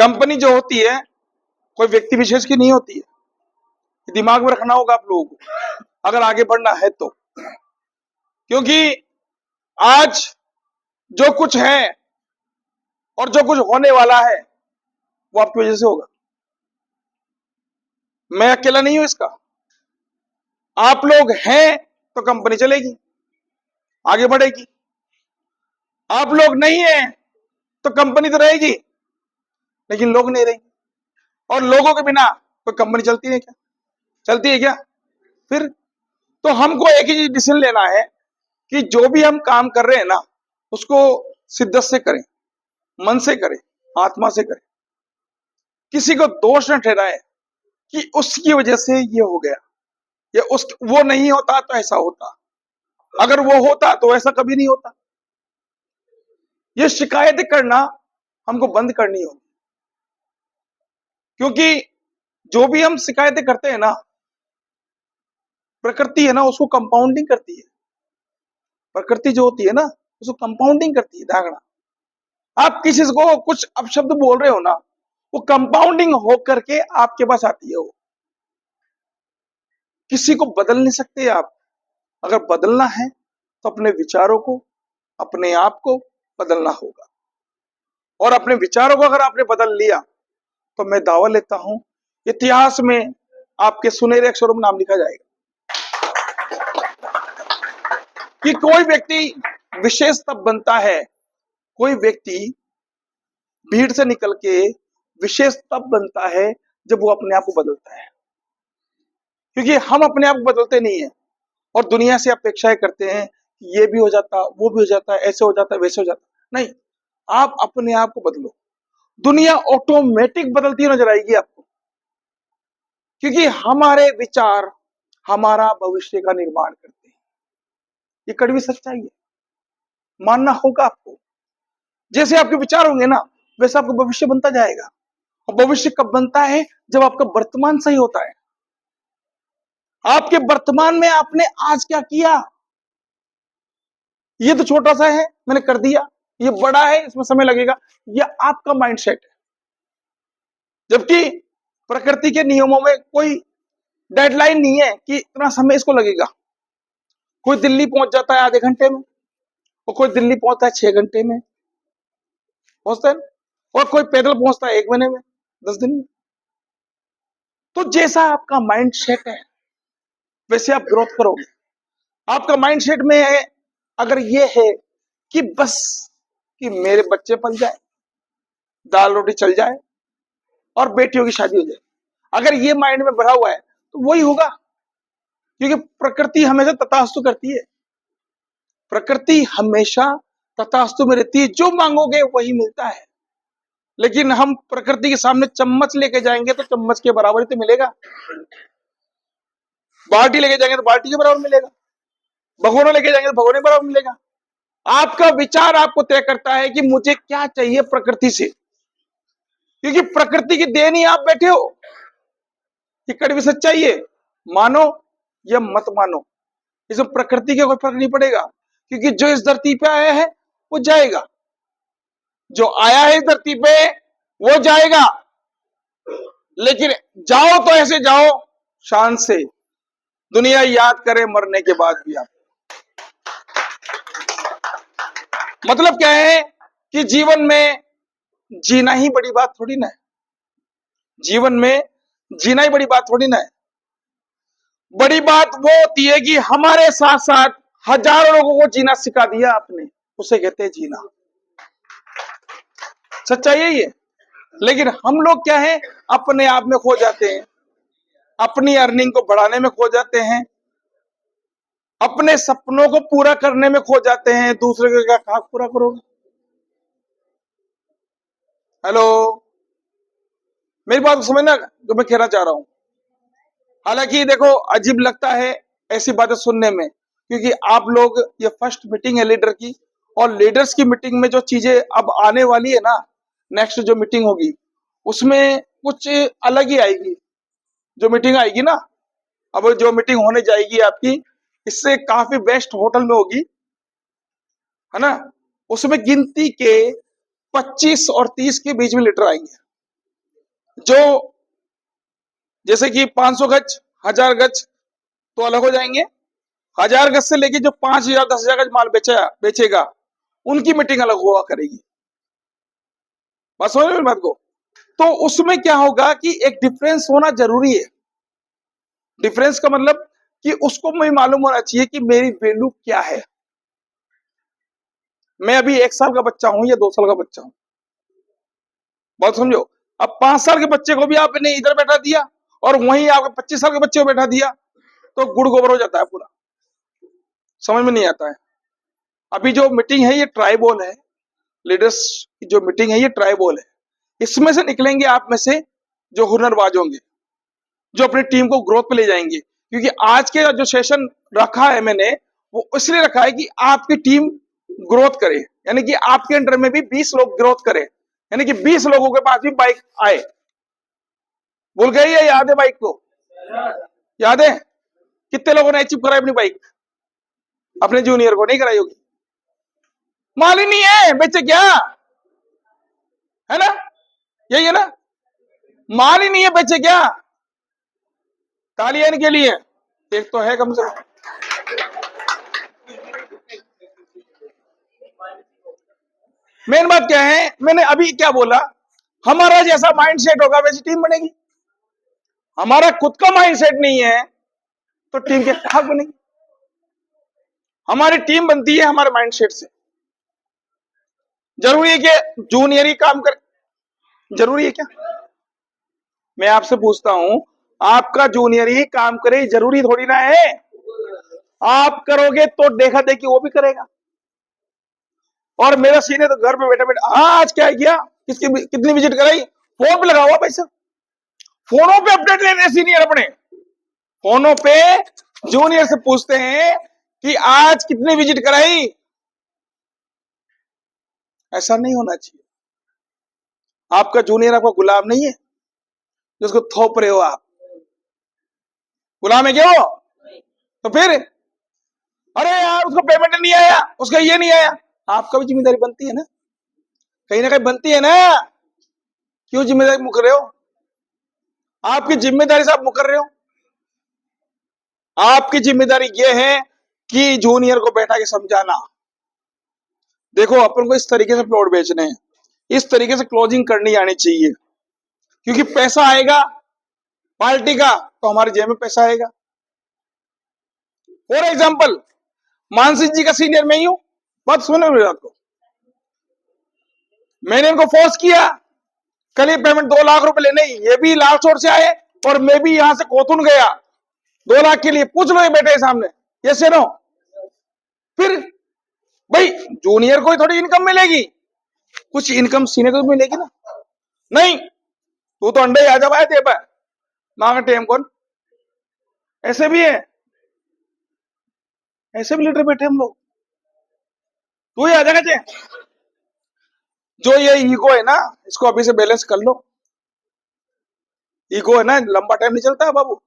Company जो होती है कोई व्यक्ति विशेष की नहीं होती है, दिमाग में रखना होगा आप लोगों को अगर आगे बढ़ना है तो। क्योंकि आज जो कुछ है और जो कुछ होने वाला है वो आपकी वजह से होगा। मैं अकेला नहीं हूं इसका, आप लोग हैं तो कंपनी चलेगी, आगे बढ़ेगी। आप लोग नहीं हैं तो कंपनी तो रहेगी लेकिन लोग नहीं रहेंगे, और लोगों के बिना कोई कंपनी चलती है क्या? चलती है क्या? फिर तो हमको एक ही डिसीजन लेना है कि जो भी हम काम कर रहे हैं ना उसको शिद्दत से करें, मन से करें, आत्मा से करें। किसी को दोष न ठहराए कि उसकी वजह से ये हो गया, या वो नहीं होता तो ऐसा होता, अगर वो होता तो ऐसा कभी नहीं होता। ये शिकायतें करना हमको बंद करनी होगी, क्योंकि जो भी हम शिकायतें करते हैं ना, प्रकृति है ना उसको कंपाउंडिंग करती है। प्रकृति जो होती है ना उसको कंपाउंडिंग करती है। ध्यान, आप किसी को कुछ अपशब्द बोल रहे हो ना, वो कंपाउंडिंग हो करके आपके पास आती है। वो किसी को बदल नहीं सकते आप। अगर बदलना है तो अपने विचारों को, अपने आप को बदलना होगा, और अपने विचारों को अगर आपने बदल लिया तो मैं दावा लेता हूं इतिहास में आपके सुनहरे अक्षरों में नाम लिखा जाएगा कि कोई व्यक्ति विशेष तब बनता है, कोई व्यक्ति भीड़ से निकल के विशेष तब बनता है जब वो अपने आप को बदलता है। क्योंकि हम अपने आप को बदलते नहीं है और दुनिया से अपेक्षाएं करते हैं कि ये भी हो जाता, वो भी हो जाता, ऐसे हो जाता, वैसे हो जाता। नहीं, आप अपने आप को बदलो, दुनिया ऑटोमेटिक बदलती नजर आएगी आपको। क्योंकि हमारे विचार हमारा भविष्य का निर्माण करते हैं। ये कड़वी सच्चाई है, मानना होगा आपको। जैसे आपके विचार होंगे ना वैसे आपका भविष्य बनता जाएगा। और भविष्य कब बनता है? जब आपका वर्तमान सही होता है। आपके वर्तमान में आपने आज क्या किया, ये तो छोटा सा है, मैंने कर दिया, ये बड़ा है, इसमें समय लगेगा, ये आपका माइंडसेट है। जबकि प्रकृति के नियमों में कोई डेडलाइन नहीं है कि इतना समय इसको लगेगा। कोई दिल्ली पहुंच जाता है आधे घंटे में, और कोई दिल्ली पहुंचता है 6 घंटे में पहुंचता है, और कोई पैदल पहुंचता है 1 महीने में, 10 दिन में। तो जैसा आपका माइंड सेट है वैसे आप ग्रोथ करोगे। आपका माइंड सेट में है अगर ये है कि बस कि मेरे बच्चे पल जाए, दाल रोटी चल जाए और बेटियों की शादी हो जाए, अगर ये माइंड में भरा हुआ है तो वही होगा। क्योंकि प्रकृति हमेशा तथास्तु करती है। प्रकृति हमेशा तथास्तु में रहती है, जो मांगोगे वही मिलता है। लेकिन हम प्रकृति के सामने चम्मच लेके जाएंगे तो चम्मच के बराबर ही तो मिलेगा, बाल्टी लेके जाएंगे तो बाल्टी के बराबर मिलेगा, भगोना लेके जाएंगे तो भगोने के बराबर मिलेगा। आपका विचार आपको तय करता है कि मुझे क्या चाहिए प्रकृति से। क्योंकि प्रकृति की देन ही आप बैठे हो। ये कड़वी सच्चाई है, मानो या मत मानो, इसमें प्रकृति का कोई फर्क नहीं पड़ेगा। क्योंकि जो इस धरती पे आया है वो जाएगा, जो आया है इस धरती पे वो जाएगा। लेकिन जाओ तो ऐसे जाओ शान से, दुनिया याद करे मरने के बाद भी आप। मतलब क्या है कि जीवन में जीना ही बड़ी बात थोड़ी ना है। जीवन में जीना ही बड़ी बात थोड़ी ना है। बड़ी बात वो होती है कि हमारे साथ साथ हजारों लोगों को जीना सिखा दिया आपने, उसे कहते हैं जीना। सच्चाई यही है। लेकिन हम लोग क्या है, अपने आप में खो जाते हैं, अपनी अर्निंग को बढ़ाने में खो जाते हैं, अपने सपनों को पूरा करने में खो जाते हैं। दूसरे को क्या कहा पूरा करोगे? हेलो, मेरी बात समझना जो मैं कहना चाह रहा हूं। हालांकि देखो अजीब लगता है ऐसी बातें सुनने में, क्योंकि आप लोग ये फर्स्ट मीटिंग है लीडर की, और लीडर्स की मीटिंग में जो चीजें अब आने वाली है ना, नेक्स्ट जो मीटिंग होगी उसमें कुछ अलग ही आएगी। जो मीटिंग आएगी ना, अब जो मीटिंग होने जाएगी आपकी, इससे काफी बेस्ट होटल में होगी, है ना। उसमें गिनती के 25 और 30 के बीच में लीडर आएंगे। जो जैसे कि 500 गज, 1000 गज तो अलग हो जाएंगे। 1000 गज से लेके जो 5000 10,000 गज माल बेचेगा उनकी मीटिंग अलग हुआ करेगी। बस समझ में बात को। तो उसमें क्या होगा कि एक डिफरेंस होना जरूरी है। डिफरेंस का मतलब कि उसको मुझे मालूम होना चाहिए कि मेरी वैल्यू क्या है। मैं अभी 1 साल का बच्चा हूं या 2 साल का बच्चा हूं, बात समझो। अब 5 साल के बच्चे को भी आपने इधर बैठा दिया और वहीं आपके 25 साल के बच्चे को बैठा दिया तो गुड़ गोबर हो जाता है पूरा, समझ में नहीं आता है। अभी जो मीटिंग है ये ट्राइबल है, लीडर्स की जो मीटिंग है ये ट्राइबल है। इसमें से निकलेंगे आप में से जो हुनरबाज होंगे, जो अपनी टीम को ग्रोथ पे ले जाएंगे। क्योंकि आज के जो सेशन रखा है मैंने वो इसलिए रखा है कि आपकी टीम ग्रोथ करे, यानी कि आपके अंडर में भी 20 लोग ग्रोथ करे, यानी कि 20 लोगों के पास भी बाइक आए। भूल गए या याद है बाइक को? याद है? कितने लोगों ने अचीव कराई अपनी बाइक? अपने जूनियर को नहीं कराई होगी। माल ही नहीं है, बेचे क्या? है ना, यही है ना, माल ही नहीं है, बेचे क्या? तालियां इनके लिए, एक तो है कम से कम। मेन बात क्या है, मैंने अभी क्या बोला, हमारा जैसा माइंड सेट होगा वैसी टीम बनेगी। हमारा खुद का माइंड सेट नहीं है तो टीम के कहा बनेगी। हमारी टीम बनती है हमारे माइंड सेट से। जरूरी है कि जूनियर ही काम कर, जरूरी है क्या? मैं आपसे पूछता हूं, आपका जूनियर ही काम करे जरूरी थोड़ी ना है। आप करोगे तो देखा देखी वो भी करेगा। और मेरा सीनियर तो घर पे बैठे बैठे आज क्या किया, किसकी कितनी विजिट कराई, फोन पे लगा हुआ पैसा। फोनों पे अपडेट ले रहे सीनियर अपने, फोनों पे जूनियर से पूछते हैं कि आज कितनी विजिट कराई। ऐसा नहीं होना चाहिए। आपका जूनियर आपका गुलाम नहीं है जिसको थोप रहे हो आप। गुलाम है क्या वो? तो फिर अरे यार उसको पेमेंट नहीं आया, उसका ये नहीं आया, आपका भी जिम्मेदारी बनती है ना कहीं बनती है ना। क्यों जिम्मेदारी मुकर रहे हो? आपकी जिम्मेदारी से आप मुकर रहे हो। आपकी जिम्मेदारी यह है कि जूनियर को बैठा के समझाना, देखो अपन को इस तरीके से प्लॉट बेचने हैं, इस तरीके से क्लोजिंग करनी आनी चाहिए। क्योंकि पैसा आएगा पार्टी का तो हमारे जेब में पैसा आएगा। फॉर एग्जाम्पल मानसी जी का सीनियर मैं ही हूं, बात सुनो मेरी बात को। मैंने इनको फोर्स किया, कल ही पेमेंट 2 लाख रुपए लेने, ये भी लालचोर से आए और मैं भी यहां से कोतुन गया 2 लाख के लिए। पूछ लो ये बेटे सामने, ये से नो। फिर भाई जूनियर को ही थोड़ी इनकम मिलेगी, कुछ इनकम सीनियर को मिलेगी ना। नहीं तू तो अंडे आ जा भाई दे पाए मांगा टेम कौन। ऐसे भी है, ऐसे भी लीडर बैठे हम लोग। तू ही आ जाएगा चे। जो ये ईगो है ना इसको अभी से बैलेंस कर लो। ईगो है ना लंबा टाइम नहीं चलता है बाबू,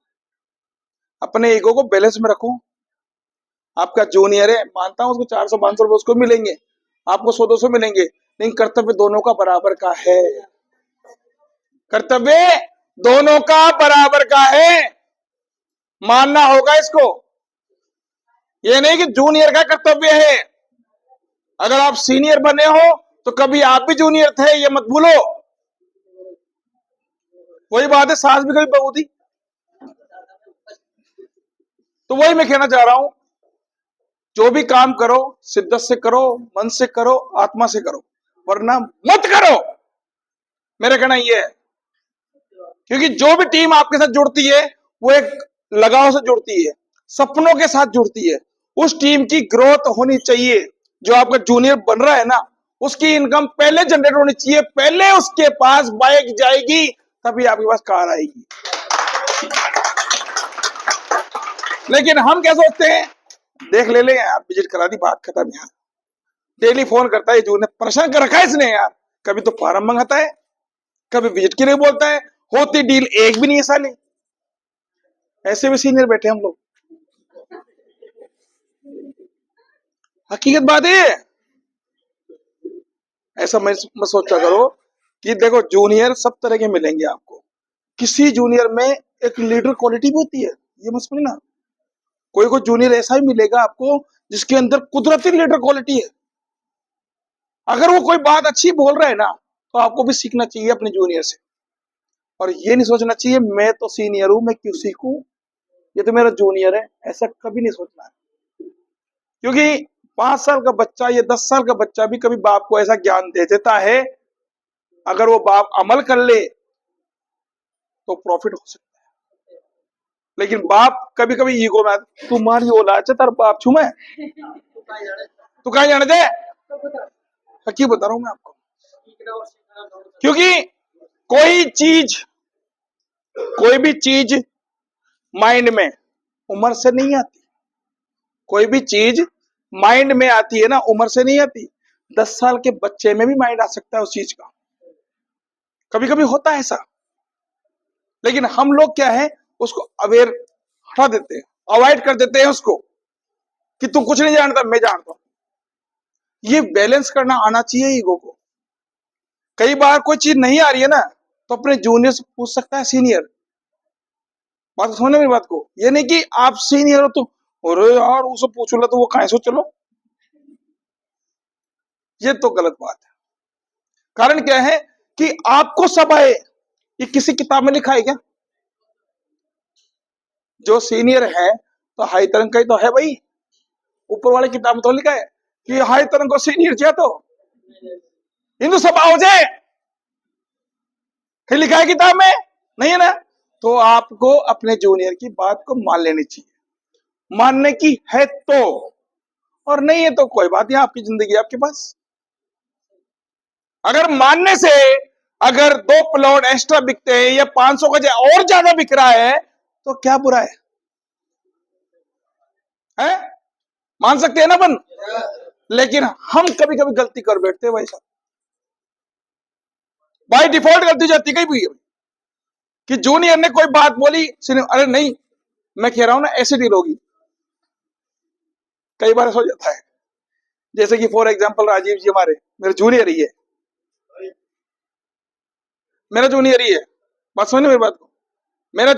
अपने ईगो को बैलेंस में रखो। आपका जूनियर है, मानता हूं उसको 400-500 रुपए उसको मिलेंगे, आपको 100-200 मिलेंगे, लेकिन कर्तव्य दोनों का बराबर का है। कर्तव्य दोनों का बराबर का है, मानना होगा इसको। ये नहीं कि जूनियर का कर्तव्य है। अगर आप सीनियर बने हो तो कभी आप भी जूनियर थे, ये मत भूलो। वही बात है, सास भी कभी बहू थी। तो वही मैं कहना चाह रहा हूं, जो भी काम करो शिद्दत से करो, मन से करो, आत्मा से करो, वरना मत करो। मेरा कहना यह है, क्योंकि जो भी टीम आपके साथ जुड़ती है वो एक लगाव से जुड़ती है, सपनों के साथ जुड़ती है। उस टीम की ग्रोथ होनी चाहिए। जो आपका जूनियर बन रहा है ना उसकी इनकम पहले जनरेट होनी चाहिए, पहले उसके पास बाइक जाएगी तभी आपके पास कार आएगी। लेकिन हम क्या सोचते हैं, देख ले यार विजिट करा दी बात खत्म यार, डेली फोन करता है जूनियर, परेशान कर रखा है इसने यार, कभी तो फार्म मंगाता है, कभी विजिट के लिए बोलता है, होती डील एक भी नहीं है साली। ऐसे भी सीनियर बैठे हम लोग, हकीकत बात है। ऐसा मत सोचा करो कि देखो जूनियर सब तरह के मिलेंगे आपको, किसी जूनियर में एक लीडर क्वालिटी भी होती है, ये मत समझना। कोई कोई जूनियर ऐसा ही मिलेगा आपको जिसके अंदर कुदरती लीडर क्वालिटी है। अगर वो कोई बात अच्छी बोल रहा है ना, तो आपको भी सीखना चाहिए अपने जूनियर से, और ये नहीं सोचना चाहिए मैं तो सीनियर हूं, मैं क्यों सीखूं, ये तो मेरा जूनियर है, ऐसा कभी नहीं सोचना है। क्योंकि 5 साल का बच्चा या 10 साल का बच्चा भी कभी बाप को ऐसा ज्ञान दे देता है, अगर वो बाप अमल कर ले तो प्रॉफिट हो सकता है। लेकिन बाप कभी कभी ईगो में, तुम्हारी औलाद से तार बाप छू मैं, तू कहा जाने दे, हकी बता रहा हूं मैं आपको। क्योंकि कोई चीज, कोई भी चीज माइंड में उम्र से नहीं आती। कोई भी चीज माइंड में आती है ना, उम्र से नहीं आती। 10 साल के बच्चे में भी माइंड आ सकता है उस चीज का, कभी कभी होता है ऐसा। लेकिन हम लोग क्या है, उसको अवेयर हटा देते हैं, अवॉइड कर देते हैं उसको, कि तू कुछ नहीं जानता मैं जानता हूं। ये बैलेंस करना आना चाहिए ईगो को। कई बार कोई चीज नहीं आ रही है ना, तो अपने जूनियर से पूछ सकता है, सीनियर। बात समझना मेरी बात को, ये नहीं कि आप सीनियर हो तो अरे यार उससे पूछ लो तो वो कहां से चलो, ये तो गलत बात है। कारण क्या है कि आपको सब आए, ये किसी किताब में लिखा है क्या? जो सीनियर है तो हाई तरंग का ही तो है भाई, ऊपर वाले किताब में तो लिखा है कि हाई तरंग को सीनियर चाहिए तो हिंदू सभा हो जाए, फिर लिखा है किताब में? नहीं है ना। तो आपको अपने जूनियर की बात को मान लेनी चाहिए, मानने की है तो, और नहीं है तो कोई बात नहीं, आपकी जिंदगी आपके पास। अगर मानने से अगर 2 प्लॉट एक्स्ट्रा बिकते हैं या 500 का और ज्यादा बिक रहा है तो क्या बुरा है? मान सकते हैं ना अपन। लेकिन हम कभी कभी गलती कर बैठते हैं भाई साहब, बाय डिफॉल्ट गलती जाती कहीं भी कि जूनियर ने कोई बात बोली, अरे नहीं मैं कह रहा हूं ना ऐसे डील होगी। कई बार ऐसा हो जाता है, जैसे कि फॉर एग्जांपल राजीव जी हमारे मेरे जूनियर ही है, मेरा जूनियर ही है, बात समझ मेरी बात को। मेरा